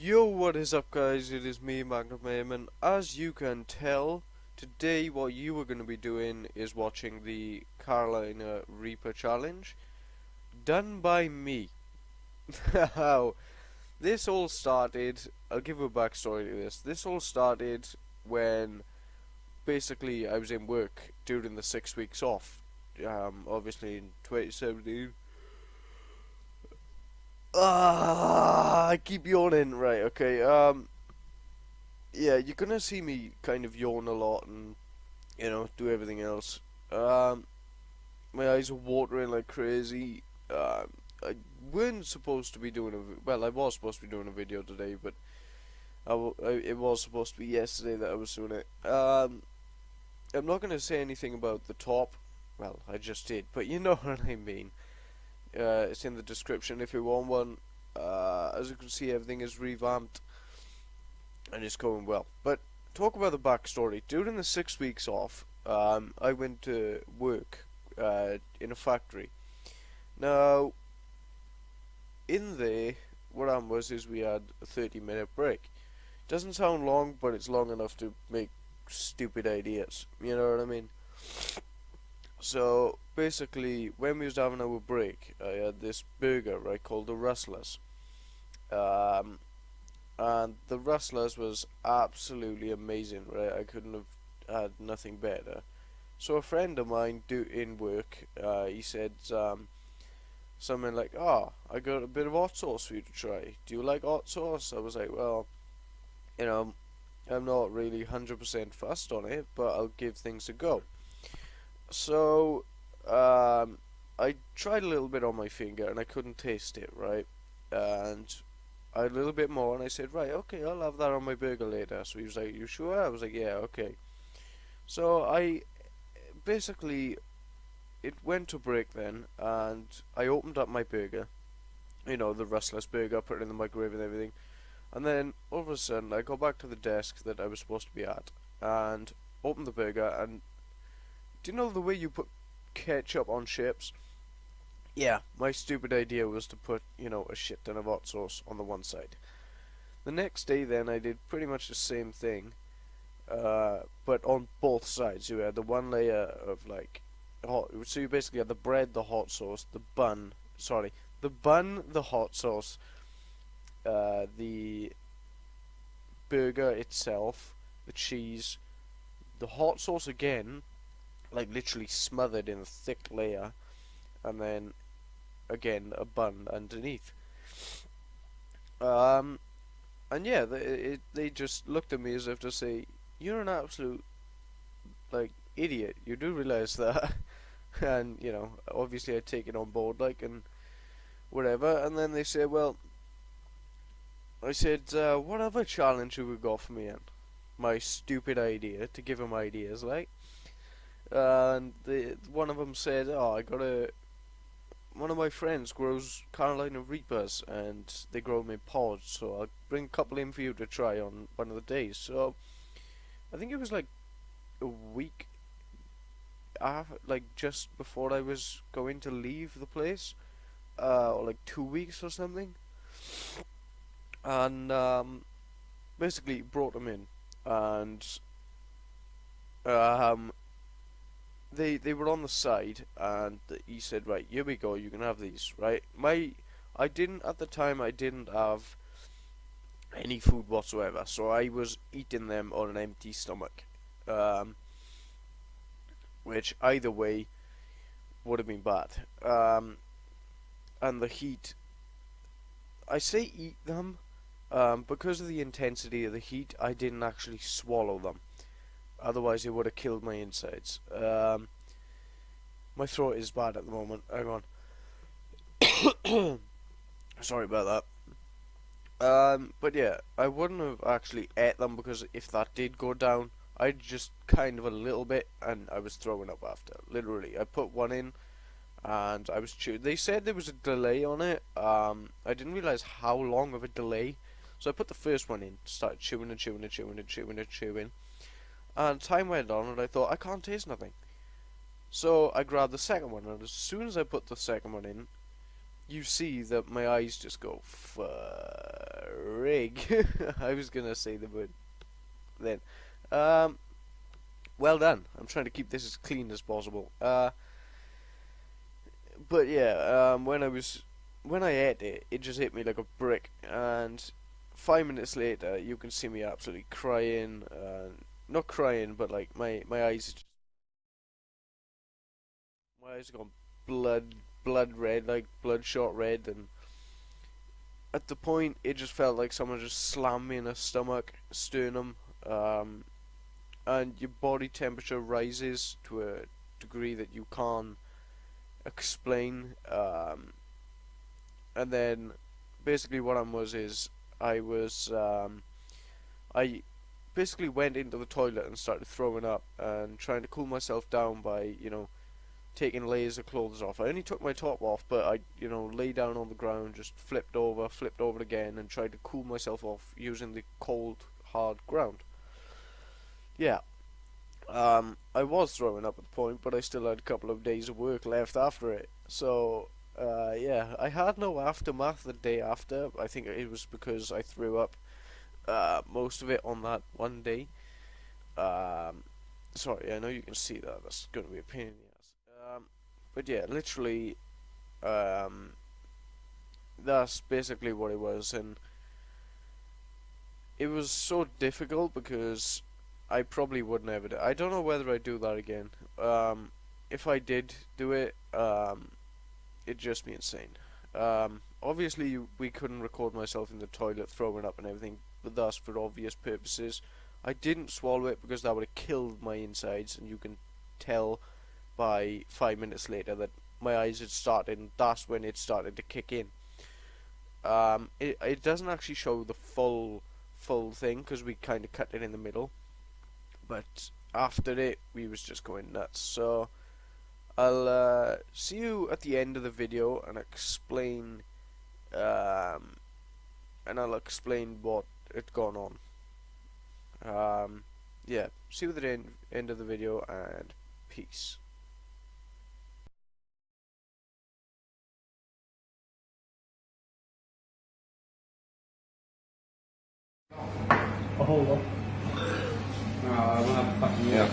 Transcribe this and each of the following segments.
Yo, what is up, guys? It is me, Mayhem, and as you can tell, today what you are going to be doing is watching the Carolina Reaper challenge done by me. Now, this all started. I'll give a backstory to this. This all started when basically I was in work during the 6 weeks off. Obviously in 2017. I keep yawning. Right, okay. Yeah, you're gonna see me kind of yawn a lot and, do everything else. My eyes are watering like crazy. I weren't supposed to be doing well, I was supposed to be doing a video today, but it was supposed to be yesterday that I was doing it. I'm not gonna say anything about the top. Well, I just did, but you know what I mean. It's in the description if you want one. As you can see, everything is revamped and it's going well. But talk about the backstory. During the 6 weeks off, I went to work in a factory. Now, in there, what happened was we had a 30-minute break. Doesn't sound long, but it's long enough to make stupid ideas. You know what I mean? So basically, when we was having our break, I had this burger, right, called the Rustlers. And the Rustlers was absolutely amazing, right? I couldn't have had nothing better. So a friend of mine in work, he said something like, "Oh, I got a bit of hot sauce for you to try. Do you like hot sauce?" I was like, "Well, you know, I'm not really 100% fussed on it, but I'll give things a go." So, I tried a little bit on my finger and I couldn't taste it, right? And I had a little bit more and I said, "Right, okay, I'll have that on my burger later." So he was like, "You sure?" I was like, "Yeah, okay." So I basically, it went to break then, and I opened up my burger, the Rustler's burger, put it in the microwave and everything. And then all of a sudden, I go back to the desk that I was supposed to be at and opened the burger, and do you know the way you put ketchup on chips? Yeah, my stupid idea was to put, a shit ton of hot sauce on the one side. The next day then I did pretty much the same thing, but on both sides. You had the one layer of like hot, so you basically had the bread, the hot sauce, the bun, the hot sauce, the burger itself, the cheese, the hot sauce again, like literally smothered in a thick layer, and then again a bun underneath. And yeah, they just looked at me as if to say, "You're an absolute like idiot. You do realize that?" And obviously I take it on board, like, and whatever. And then they say, "Well," I said, "What other challenge have we got for me?" And my stupid idea to give them ideas, like. And one of them said, "Oh, one of my friends grows Carolina Reapers, and they grow them in pods, so I'll bring a couple in for you to try on one of the days." So I think it was like a week after, like just before I was going to leave the place, or like 2 weeks or something. And basically brought them in, and um, they were on the side, and he said, "Right, here we go. You can have these." Right, I didn't at the time. I didn't have any food whatsoever, so I was eating them on an empty stomach, which either way would have been bad. And the heat. I say eat them, because of the intensity of the heat. I didn't actually swallow them. Otherwise, it would have killed my insides. My throat is bad at the moment. Hang on. Sorry about that. But yeah, I wouldn't have actually ate them, because if that did go down, I'd just kind of a little bit, and I was throwing up after. Literally, I put one in, and I was chewing. They said there was a delay on it. I didn't realize how long of a delay. So I put the first one in, started chewing and chewing and chewing and chewing and chewing. And time went on, and I thought, I can't taste nothing. So I grabbed the second one, and as soon as I put the second one in, you see that my eyes just go frig. I was gonna say the word then. Well done. I'm trying to keep this as clean as possible. But yeah, when I ate it, it just hit me like a brick, and 5 minutes later, you can see me absolutely crying. Not crying, but like my eyes, my eyes have gone blood red, like bloodshot red, and at the point, it just felt like someone just slammed me in the stomach, sternum, and your body temperature rises to a degree that you can't explain. And then basically what I was is I basically went into the toilet and started throwing up and trying to cool myself down by taking layers of clothes off. I only took my top off, but I lay down on the ground, just flipped over again, and tried to cool myself off using the cold hard ground. Yeah. I was throwing up at the point, but I still had a couple of days of work left after it. So, yeah, I had no aftermath the day after. I think it was because I threw up most of it on that one day. Sorry, I know you can see that. That's going to be a pain in the ass. But yeah, literally, that's basically what it was, and it was so difficult because I probably would never do. I don't know whether I'd do that again. If I did do it, it'd just be insane. Obviously, we couldn't record myself in the toilet throwing up and everything, but that's for obvious purposes. I didn't swallow it because that would have killed my insides, and you can tell by 5 minutes later that my eyes had started, and that's when it started to kick in. It doesn't actually show the full thing because we kind of cut it in the middle. But after it, we was just going nuts. So I'll see you at the end of the video and explain, what had gone on. Yeah, see you at the end of the video, and peace. Yeah.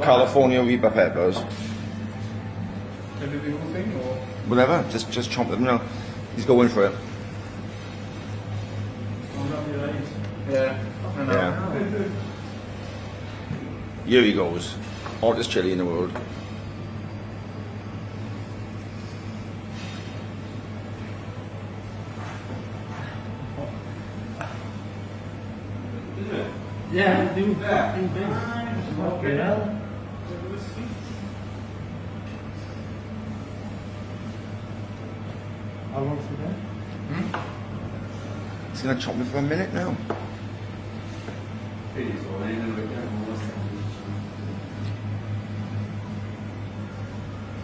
California Reaper peppers. Can do the whole thing or? Whatever, just chomp them now. He's going for it. Yeah. Yeah. Here he goes. Hottest chili in the world. Yeah, do fucking thing. Fucking hell. How long's it been? He's gonna chomp me for a minute now.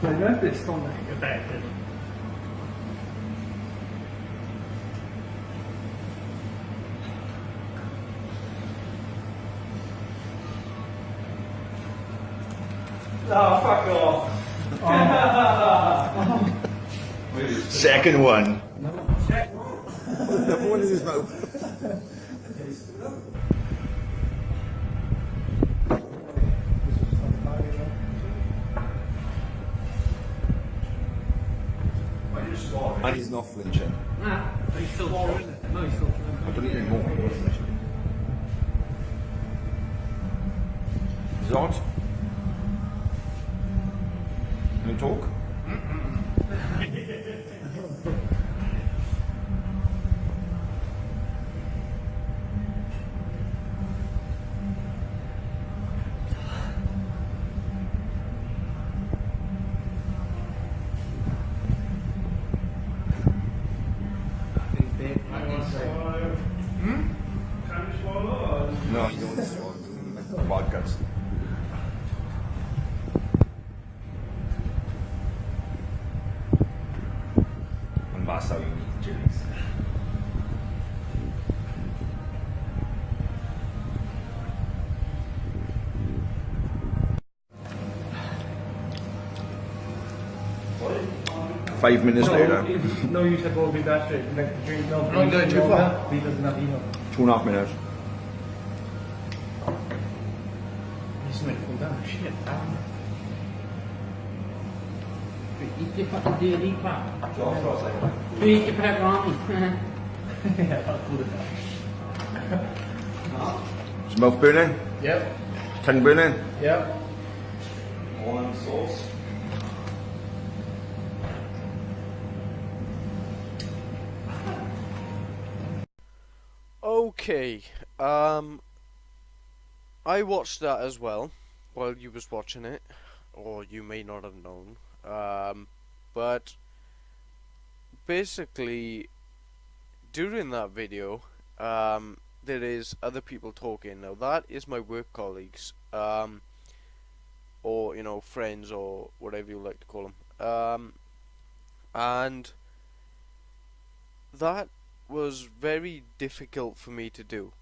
Men nu är det stånd bättre. Oh, fuck off. Second one. Another one in his mouth. And he's not flinching. Nah, he's still chewing it. No, he's still chewing I don't need any more. Zod? Can you talk? No, you don't swallow. Bad guts. And that's how you eat chilies. 5 minutes later, No, you said what would be better. Like the drink milk. No, you did it too far. He doesn't have enough. 2.5 minutes. He's made it cool down. Shit. Eat your fucking dirty crap. Eat your pepperoni. Yeah, I'll cool it down. Is mouth burning? Yep. Tongue burning? Yep. All on sauce. Okay, I watched that as well while you was watching it, or you may not have known, but basically during that video, there is other people talking. Now that is my work colleagues, or you know, friends or whatever you like to call them, and that was very difficult for me to do.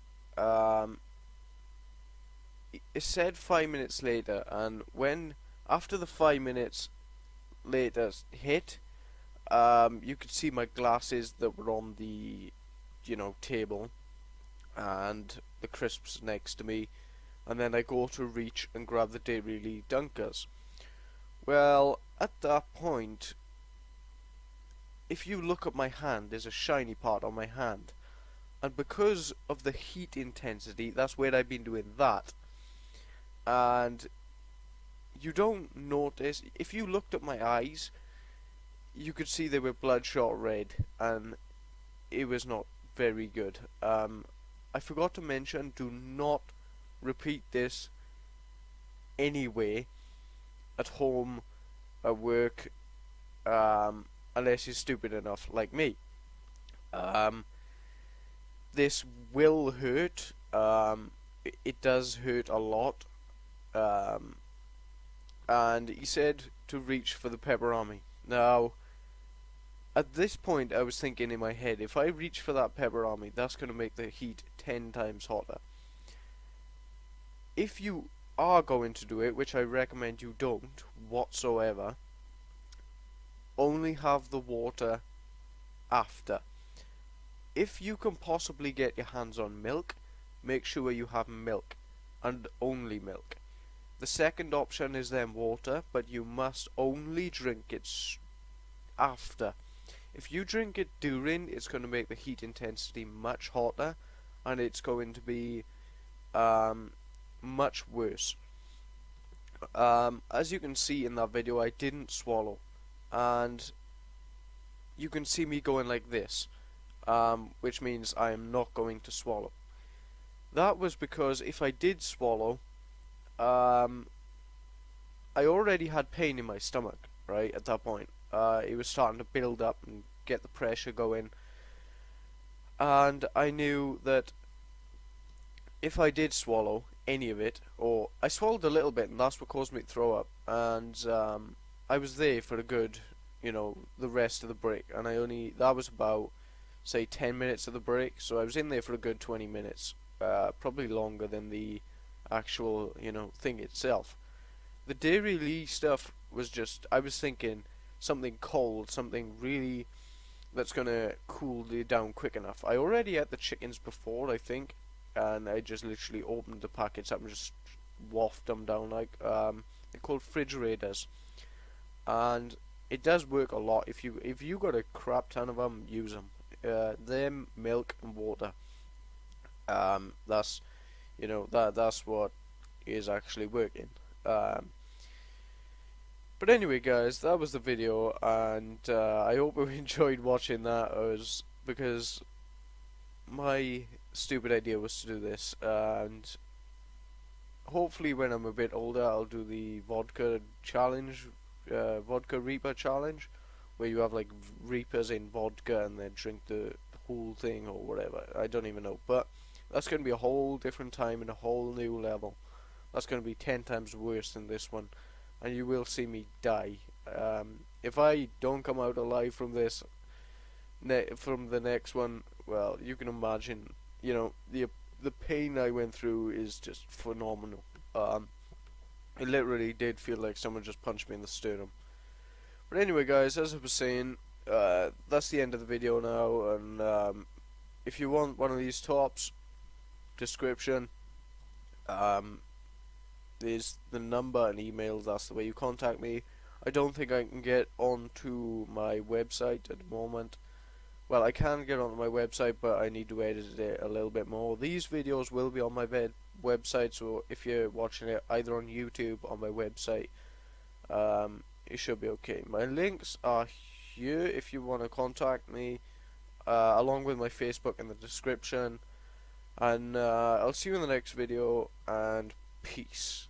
It said 5 minutes later, and when after the 5 minutes later hit, you could see my glasses that were on the, you know, table, and the crisps next to me, and then I go to reach and grab the Dairy Lee Dunkers. Well, at that point, if you look at my hand, there's a shiny part on my hand, and because of the heat intensity, that's where I've been doing that. And you don't notice, if you looked at my eyes, you could see they were bloodshot red, and it was not very good. I forgot to mention, do not repeat this anyway, at home, at work, unless you're stupid enough like me. This will hurt. It does hurt a lot. And he said to reach for the pepperoni. Now, at this point, I was thinking in my head, if I reach for that pepperoni, that's going to make the heat 10 times hotter. If you are going to do it, which I recommend you don't whatsoever, only have the water after. If you can possibly get your hands on milk, make sure you have milk, and only milk. The second option is then water, but you must only drink it after. If you drink it during, it's going to make the heat intensity much hotter, and it's going to be much worse. As you can see in that video, I didn't swallow, and you can see me going like this, which means I am not going to swallow. That was because if I did swallow, I already had pain in my stomach, right, at that point. It was starting to build up and get the pressure going, and I knew that if I did swallow any of it, or I swallowed a little bit, and that's what caused me to throw up, and I was there for a good, you know, the rest of the break, and that was about, say, 10 minutes of the break, so I was in there for a good 20 minutes, probably longer than the actual, you know, thing itself. The Dairy Lee stuff was just, I was thinking something cold, something really that's gonna cool you down quick enough. I already had the chickens before, I think, and I just literally opened the packets up and just waft them down like they're called refrigerators, and it does work a lot. If you got a crap ton of them, use them. Them, milk and water. That's, you know, that's what is actually working. But anyway, guys, that was the video, and I hope you enjoyed watching that. Because my stupid idea was to do this, and hopefully when I'm a bit older, I'll do the vodka challenge, vodka Reaper challenge, where you have like Reapers in vodka and then drink the whole thing or whatever. I don't even know, but that's going to be a whole different time and a whole new level. That's going to be 10 times worse than this one, and you will see me die. If I don't come out alive from this, from the next one, well, you can imagine, you know, the pain I went through is just phenomenal. It literally did feel like someone just punched me in the sternum. But anyway, guys, as I was saying, that's the end of the video now. And if you want one of these tops, description, there's the number and email. That's the way you contact me. I don't think I can get onto my website at the moment. Well, I can get onto my website, but I need to edit it a little bit more. These videos will be on my website, so if you're watching it either on YouTube or my website, it should be okay. My links are here if you want to contact me, along with my Facebook in the description. And I'll see you in the next video, and peace.